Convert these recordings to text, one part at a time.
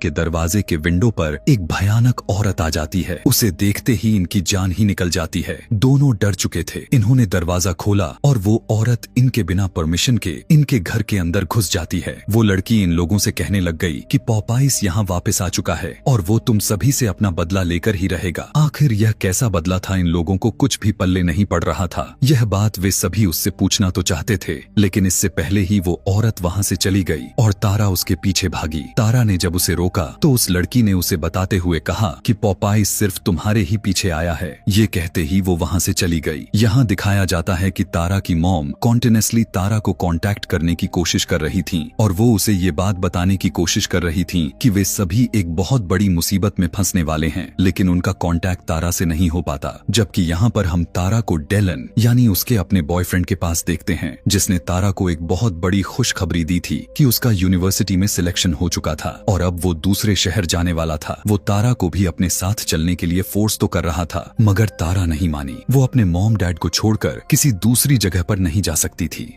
इनके दरवाजे के विंडो पर एक भयानक औरत आ जाती है। उसे देखते ही इनकी जान ही निकल जाती है। दोनों डर चुके थे। इन्होंने दरवाजा खोला और वो औरत इनके बिना परमिशन के इनके घर के अंदर घुस जाती है। वो लड़की इन लोगों से कहने लग गई कि पॉपाइस यहाँ वापस आ चुका है और वो तुम सभी से अपना बदला लेकर ही रहेगा। आखिर यह कैसा बदला था, इन लोगों को कुछ भी पल्ले नहीं पड़ रहा था। यह बात वे सभी उससे पूछना तो चाहते थे, लेकिन इससे पहले ही वो औरत वहाँ से चली गई और तारा उसके पीछे भागी। तारा ने जब उसे रोका तो उस लड़की ने उसे बताते हुए कहा कि पॉपाइस सिर्फ तुम्हारे ही पीछे आया है। ये कहते ही वो वहाँ से चली गई। यहाँ दिखाया जाता है कि तारा की मॉम कॉन्टिन्यूअसली तारा को कांटेक्ट करने की कोशिश कर रही थी और वो उसे ये बात बताने की कोशिश कर रही थी कि वे सभी एक बहुत बड़ी मुसीबत में फंसने वाले हैं, लेकिन उनका कांटेक्ट तारा से नहीं हो पाता। जबकि यहाँ पर हम तारा को डेलन यानी उसके अपने बॉयफ्रेंड के पास देखते हैं, जिसने तारा को एक बहुत बड़ी खुशखबरी दी थी कि उसका यूनिवर्सिटी में सिलेक्शन हो चुका था और अब वो दूसरे शहर जाने वाला था। वो तारा को भी अपने साथ चलने के लिए फोर्स तो कर रहा था, मगर तारा नहीं मानी। वो अपने मॉम डैड को छोड़कर किसी दूसरी जगह पर नहीं जा सकती थी।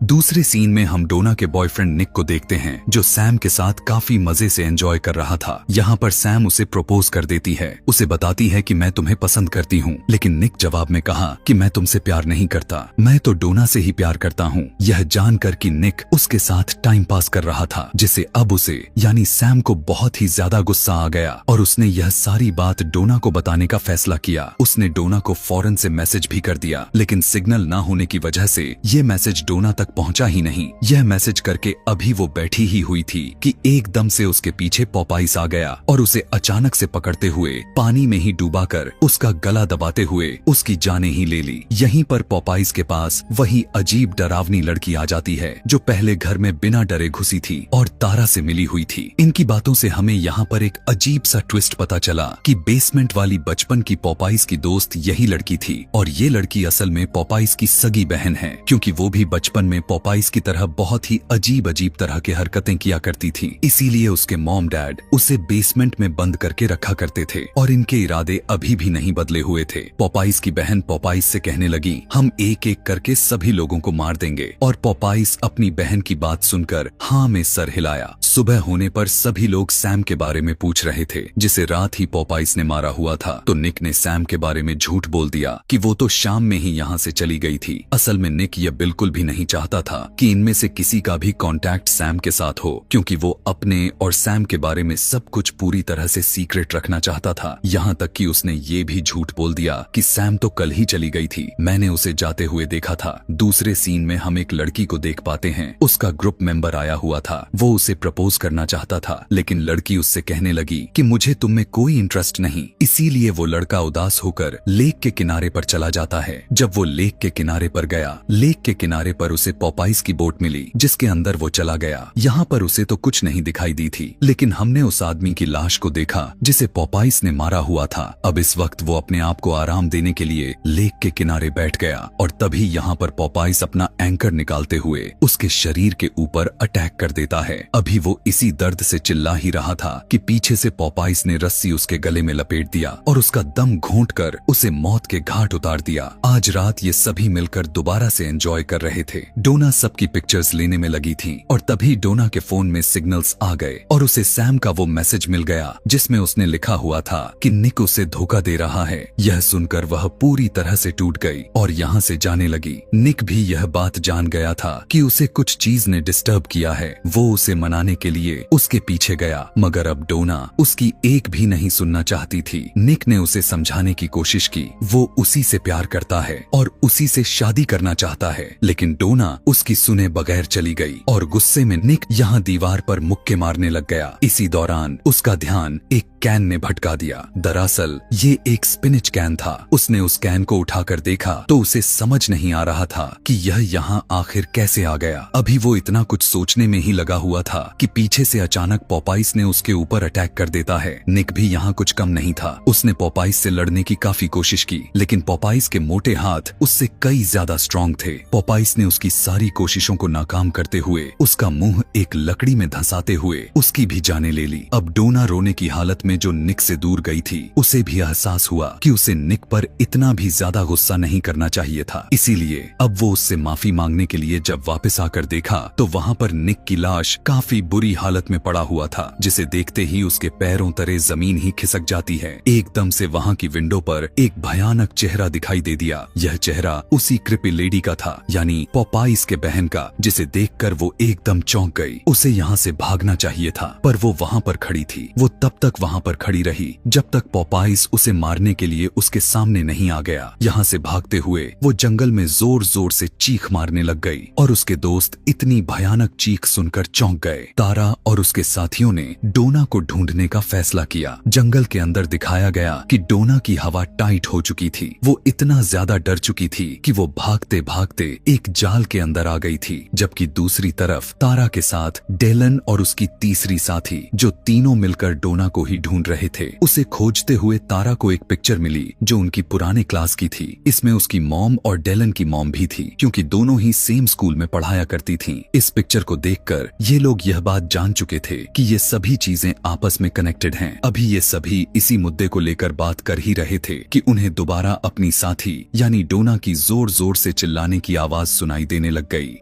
दूसरे सीन में हम डोना के बॉयफ्रेंड निक को देखते हैं, जो सैम के साथ काफी मजे से एंजॉय कर रहा था। यहाँ पर सैम उसे प्रपोज कर देती है। उसे बताती है कि मैं तुम्हें पसंद करती हूँ, लेकिन निक जवाब में कहा कि मैं तुमसे प्यार नहीं करता, मैं तो डोना से ही प्यार करता हूँ। यह जानकर कि निक उसके साथ टाइम पास कर रहा था, जिसे अब उसे यानी सैम को बहुत ही ज्यादा गुस्सा आ गया और उसने यह सारी बात डोना को बताने का फैसला किया। उसने डोना को फौरन से मैसेज भी कर दिया, लेकिन सिग्नल ना होने की वजह से ये मैसेज डोना तक पहुंचा ही नहीं। यह मैसेज करके अभी वो बैठी ही हुई थी कि एकदम से उसके पीछे पॉपाइस आ गया और उसे अचानक से पकड़ते हुए पानी में ही डूबाकर उसका गला दबाते हुए उसकी जाने ही ले ली। यहीं पर पॉपाइस के पास वही अजीब डरावनी लड़की आ जाती है, जो पहले घर में बिना डरे घुसी थी और तारा से मिली हुई थी। इनकी बातों से हमें यहाँ पर एक अजीब सा ट्विस्ट पता चला कि बेसमेंट वाली बचपन की पॉपाइस की दोस्त यही लड़की थी और ये लड़की असल में पॉपाइस की सगी बहन है, क्योंकि वो भी बचपन में पॉपाइस की तरह बहुत ही अजीब अजीब तरह की हरकतें किया करती थी। इसीलिए उसके मॉम डैड उसे बेसमेंट में बंद करके रखा करते थे और इनके इरादे अभी भी नहीं बदले हुए थे। पॉपाइस की बहन पॉपाइस से कहने लगी, हम एक एक करके सभी लोगों को मार देंगे, और पॉपाइस अपनी बहन की बात सुनकर हाँ में सर हिलाया। सुबह होने पर सभी लोग सैम के बारे में पूछ रहे थे, जिसे रात ही पॉपाइस ने मारा हुआ था। तो निक ने सैम के बारे में झूठ बोल दिया कि वो तो शाम में ही यहाँ से चली गई थी। असल में निक यह बिल्कुल भी नहीं चाहता था कि इनमें से किसी का भी कांटेक्ट सैम के साथ हो, क्योंकि वो अपने और सैम के बारे में सब कुछ पूरी तरह से सीक्रेट रखना चाहता था। यहाँ तक कि उसने ये भी झूठ बोल दिया कि सैम तो कल ही चली गई थी, मैंने उसे जाते हुए देखा था। दूसरे सीन में हम एक लड़की को देख पाते हैं, उसका ग्रुप मेंबर आया हुआ था। वो उसे प्रपोज करना चाहता था, लेकिन लड़की उससे कहने लगी कि मुझे तुम में कोई इंटरेस्ट नहीं। इसीलिए वो लड़का उदास होकर लेक के किनारे पर चला जाता है। जब वो लेक के किनारे पर गया, लेक के किनारे पर उसे पॉपाइस की बोट मिली, जिसके अंदर वो चला गया। यहाँ पर उसे तो कुछ नहीं दिखाई दी थी, लेकिन हमने उस आदमी की लाश को देखा जिसे पॉपाइस ने मारा हुआ था। अब इस वक्त वो अपने आप को आराम देने के लिए लेक के किनारे बैठ गया और तभी यहाँ पर पॉपाइस अपना एंकर निकालते हुए उसके शरीर के ऊपर अटैक कर देता है। अभी वो इसी दर्द से चिल्ला ही रहा था कि पीछे से पॉपाइस ने रस्सी उसके गले में लपेट दिया और उसका दम घोंटकर उसे मौत के घाट उतार दिया। आज रात ये सभी मिलकर दोबारा से एंजॉय कर रहे थे। डोना सबकी पिक्चर्स लेने में लगी थी और तभी डोना के फोन में सिग्नल्स आ गए और उसे सैम का वो मैसेज मिल गया जिसमें उसने लिखा हुआ था कि निक उसे धोखा दे रहा है। यह सुनकर वह पूरी तरह से टूट गई और यहाँ से जाने लगी। निक भी यह बात जान गया था कि उसे कुछ चीज ने डिस्टर्ब किया है। वो उसे मनाने के लिए उसके पीछे गया, मगर अब डोना उसकी एक भी नहीं सुनना चाहती थी। निक ने उसे समझाने की कोशिश की, वो उसी से प्यार करता है और उसी से शादी करना चाहता है, लेकिन डोना उसकी सुने बगैर चली गई और गुस्से में निक यहाँ दीवार पर मुक्के मारने लग गया। इसी दौरान उसका ध्यान एक कैन ने भटका दिया। दरअसल ये एक स्पिनिच कैन था। उसने उस कैन को उठाकर देखा तो उसे समझ नहीं आ रहा था कि यह यहाँ आखिर कैसे आ गया। अभी वो इतना कुछ सोचने में ही लगा हुआ था कि पीछे से अचानक पॉपाइस ने उसके ऊपर अटैक कर देता है। निक भी यहाँ कुछ कम नहीं था। उसने पॉपाइस से लड़ने की काफी कोशिश की, लेकिन पॉपाइस के मोटे हाथ उससे कई ज्यादा स्ट्रॉन्ग थे। पॉपाइस ने उसकी सारी कोशिशों को नाकाम करते हुए उसका मुंह एक लकड़ी में धंसाते हुए उसकी भी जाने ले ली। अब डोना रोने की हालत में में जो निक से दूर गई थी उसे भी एहसास हुआ कि उसे निक पर इतना भी ज्यादा गुस्सा नहीं करना चाहिए था। इसीलिए अब वो उससे माफी मांगने के लिए जब वापस आकर देखा तो वहाँ पर निक की लाश काफी बुरी हालत में पड़ा हुआ था, जिसे देखते ही उसके पैरों तले जमीन ही खिसक जाती है। एकदम से वहाँ की विंडो पर एक भयानक चेहरा दिखाई दे दिया। यह चेहरा उसी क्रिपी लेडी का था, यानी पॉपाइस के बहन का, जिसे देखकर वो एकदम चौंक गई। उसे यहाँ से भागना चाहिए था, पर वो वहाँ पर खड़ी थी। वो तब तक वहाँ पर खड़ी रही जब तक पॉपाइस उसे मारने के लिए उसके सामने नहीं आ गया। यहाँ से भागते हुए वो जंगल में जोर जोर से चीख मारने लग गई और उसके दोस्त इतनी भयानक चीख सुनकर चौंक गए। तारा और उसके साथियों ने डोना को ढूंढने का फैसला किया। जंगल के अंदर दिखाया गया कि डोना की हवा टाइट हो चुकी थी। वो इतना ज्यादा डर चुकी थी कि वो भागते भागते एक जाल के अंदर आ गई थी, जबकि दूसरी तरफ तारा के साथ डेलन और उसकी तीसरी साथी, जो तीनों मिलकर डोना को ही ढूंढ रहे थे। उसे खोजते हुए तारा को एक पिक्चर मिली जो उनकी पुराने क्लास की थी। इसमें उसकी मॉम और डेलन की मॉम भी थी, क्योंकि दोनों ही सेम स्कूल में पढ़ाया करती थीं। इस पिक्चर को देखकर ये लोग यह बात जान चुके थे कि ये सभी चीजें आपस में कनेक्टेड हैं। अभी ये सभी इसी मुद्दे को लेकर बात कर ही रहे थे कि उन्हें दोबारा अपनी साथी यानी डोना की जोर जोर से चिल्लाने की आवाज सुनाई देने लग गई।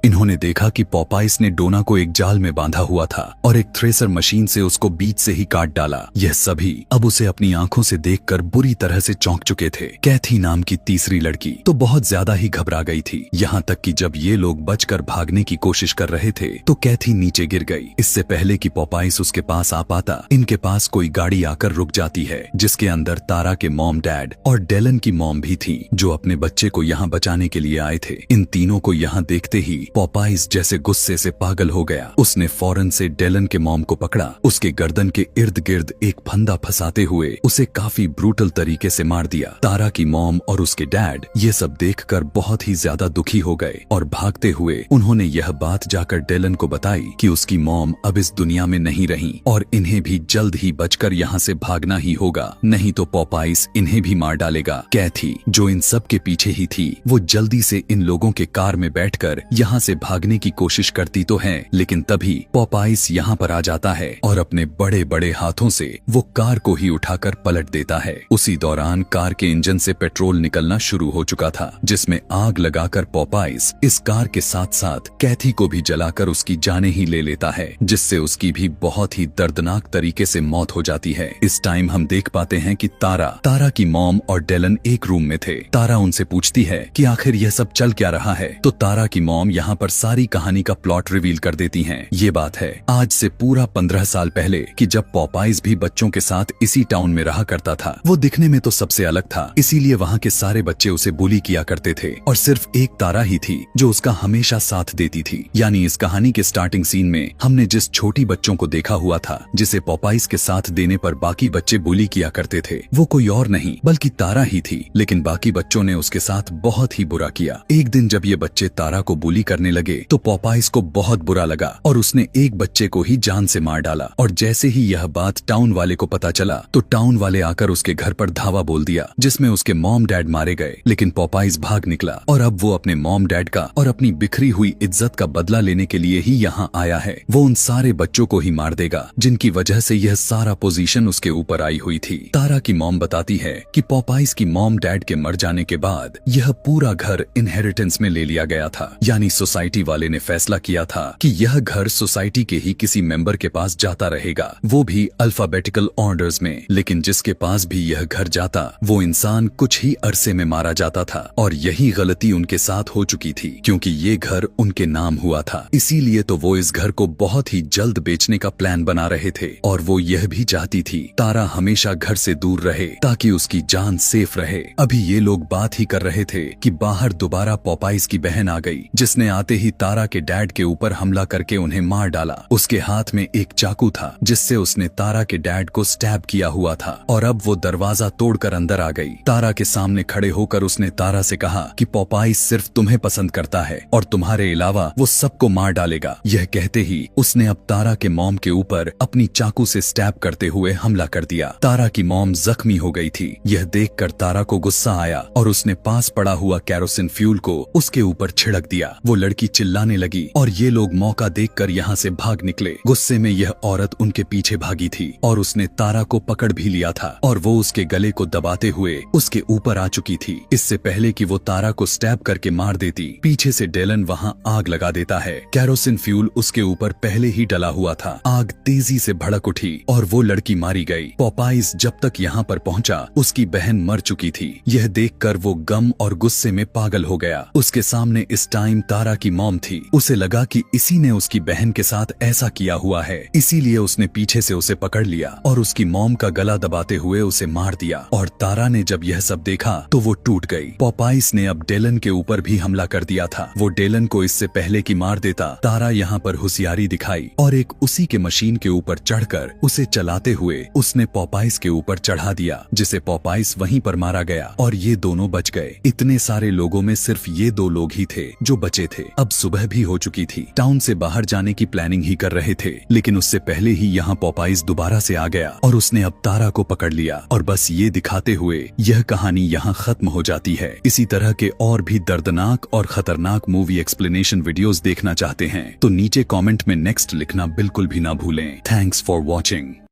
इन्होंने देखा कि पॉपाइस ने डोना को एक जाल में बांधा हुआ था और एक थ्रेसर मशीन से उसको बीच से ही काट डाला। यह सभी अब उसे अपनी आंखों से देखकर बुरी तरह से चौंक चुके थे। कैथी नाम की तीसरी लड़की तो बहुत ज्यादा ही घबरा गई थी, यहाँ तक कि जब ये लोग बचकर भागने की कोशिश कर रहे थे तो कैथी नीचे गिर गई। इससे पहले कि पॉपाइस उसके पास आ पाता, इनके पास कोई गाड़ी आकर रुक जाती है, जिसके अंदर तारा के मॉम डैड और डेलन की मॉम भी थी, जो अपने बच्चे को यहाँ बचाने के लिए आए थे। इन तीनों को यहाँ देखते ही पॉपाइस जैसे गुस्से से पागल हो गया। उसने फौरन से डेलन के मॉम को पकड़ा, उसके गर्दन के इर्द गिर्द एक फंदा फंसाते हुए उसे काफी ब्रूटल तरीके से मार दिया। तारा की मॉम और उसके डैड ये सब देखकर बहुत ही ज्यादा दुखी हो गए और भागते हुए उन्होंने यह बात जाकर डेलन को बताई कि उसकी मॉम अब इस दुनिया में नहीं रही और इन्हें भी जल्द ही बचकर यहाँ से भागना ही होगा, नहीं तो पॉपाइस इन्हें भी मार डालेगा। कैथी, जो इन सब के पीछे ही थी, वो जल्दी से इन लोगों के कार में बैठकर यहाँ से भागने की कोशिश करती तो है, लेकिन तभी पॉपाइस यहाँ पर आ जाता है और अपने बड़े बड़े हाथों से वो कार को ही उठाकर पलट देता है। उसी दौरान कार के इंजन से पेट्रोल निकलना शुरू हो चुका था, जिसमें आग लगाकर पॉपाइस इस कार के साथ साथ कैथी को भी जलाकर उसकी जाने ही ले लेता है, जिससे उसकी भी बहुत ही दर्दनाक तरीके से मौत हो जाती है। इस टाइम हम देख पाते हैं कि तारा की मॉम और डेलन एक रूम में थे। तारा उनसे पूछती है कि आखिर यह सब चल क्या रहा है, तो तारा की मॉम यहाँ पर सारी कहानी का प्लॉट रिवील कर देती हैं। ये बात है आज से पूरा 15 साल पहले कि जब पॉपाइस भी बच्चों के साथ इसी टाउन में रहा करता था। वो दिखने में तो सबसे अलग था, इसीलिए वहाँ के सारे बच्चे उसे बुली किया करते थे और सिर्फ एक तारा ही थी जो उसका हमेशा साथ देती थी। यानी इस कहानी के स्टार्टिंग सीन में हमने जिस छोटी बच्चों को देखा हुआ था जिसे पॉपाइस के साथ देने पर बाकी बच्चे बुली किया करते थे, वो कोई और नहीं बल्कि तारा ही थी। लेकिन बाकी बच्चों ने उसके साथ बहुत ही बुरा किया। एक दिन जब ये बच्चे तारा को बुली करने लगे तो पॉपाइस को बहुत बुरा लगा और उसने एक बच्चे को ही जान से मार डाला। और जैसे ही यह बात टाउन वाले को पता चला तो टाउन वाले आकर उसके घर पर धावा बोल दिया, जिसमें उसके मॉम डैड मारे गए। लेकिन पॉपाइस भाग निकला और अब वो अपने मॉम डैड का और अपनी बिखरी हुई इज्जत का बदला लेने के लिए ही यहाँ आया है। वो उन सारे बच्चों को ही मार देगा जिनकी वजह से यह सारा पोजीशन उसके ऊपर आई हुई थी। तारा की मॉम बताती है कि पॉपाइस की मॉम डैड के मर जाने के बाद यह पूरा घर इनहेरिटेंस में ले लिया गया था, यानी सोसाइटी वाले ने फैसला किया था कि यह घर सोसाइटी के ही किसी मेंबर के पास जाता रहेगा, वो भी अल्फाबेटिकल ऑर्डर्स में। लेकिन जिसके पास भी यह घर जाता वो इंसान कुछ ही अरसे में मारा जाता था और यही गलती उनके साथ हो चुकी थी, क्योंकि ये घर उनके नाम हुआ था। इसीलिए तो वो इस घर को बहुत ही जल्द बेचने का प्लान बना रहे थे और वो यह भी चाहती थी तारा हमेशा घर से दूर रहे ताकि उसकी जान सेफ रहे। अभी ये लोग बात ही कर रहे थे कि बाहर दोबारा पॉपाइस की बहन आ गई, जिसने आते ही तारा के डैड के ऊपर हमला करके उन्हें मार डाला। उसके हाथ में एक चाकू था जिससे उसने तारा के डैड को स्टैब किया हुआ था और अब वो दरवाजा तोड़कर अंदर आ गई। तारा के सामने खड़े होकर उसने तारा से कहा कि पॉपाइस सिर्फ तुम्हें पसंद करता है और तुम्हारे अलावा वो सबको मार डालेगा। यह कहते ही उसने अब तारा के मॉम के ऊपर अपनी चाकू से स्टैब करते हुए हमला कर दिया। तारा की मॉम जख्मी हो गई थी। यह देखकर तारा को गुस्सा आया और उसने पास पड़ा हुआ कैरोसिन फ्यूल को उसके ऊपर छिड़क दिया। वो लड़की चिल्लाने लगी और ये लोग मौका देखकर यहाँ से भाग निकले। गुस्से में यह औरत उनके पीछे भागी थी और उसने तारा को पकड़ भी लिया था और वो उसके गले को दबाते हुए उसके ऊपर आ चुकी थी। इससे पहले कि वो तारा को स्टैब करके मार देती, पीछे से डेलन वहाँ आग लगा देता है। कैरोसिन फ्यूल उसके ऊपर पहले ही डला हुआ था। आग तेजी से भड़क उठी और वो लड़की मारी गई। पॉपाइज जब तक यहाँ पर पहुँचा उसकी बहन मर चुकी थी। यह देखकर वो गम और गुस्से में पागल हो गया। उसके सामने इस टाइम तारा की मॉम थी। उसे लगा कि इसी ने उसकी बहन के साथ ऐसा किया हुआ है, इसीलिए उसने पीछे से उसे पकड़ लिया और उसकी मॉम का गला दबाते हुए उसे मार दिया। और तारा ने जब यह सब देखा तो वो टूट गई। पॉपाइस ने अब डेलन के ऊपर भी हमला कर दिया था। वो डेलन को इससे पहले कि मार देता, तारा यहाँ पर होशियारी दिखाई और एक उसी के मशीन के ऊपर चढ़कर उसे चलाते हुए उसने पॉपाइस के ऊपर चढ़ा दिया, जिसे पॉपाइस वहीं पर मारा गया और ये दोनों बच गए। इतने सारे लोगों में सिर्फ ये 2 लोग ही थे जो बचे थे। अब सुबह भी हो चुकी थी। टाउन से बाहर जाने की प्लानिंग ही कर रहे थे, लेकिन उससे पहले ही यहाँ पॉपाइस दोबारा से आ गया और उसने अब तारा को पकड़ लिया। और बस ये दिखाते हुए यह कहानी यहाँ खत्म हो जाती है। इसी तरह के और भी दर्दनाक और खतरनाक मूवी एक्सप्लेनेशन वीडियोस देखना चाहते हैं तो नीचे कमेंट में नेक्स्ट लिखना बिल्कुल भी ना भूलें। Thanks for watching.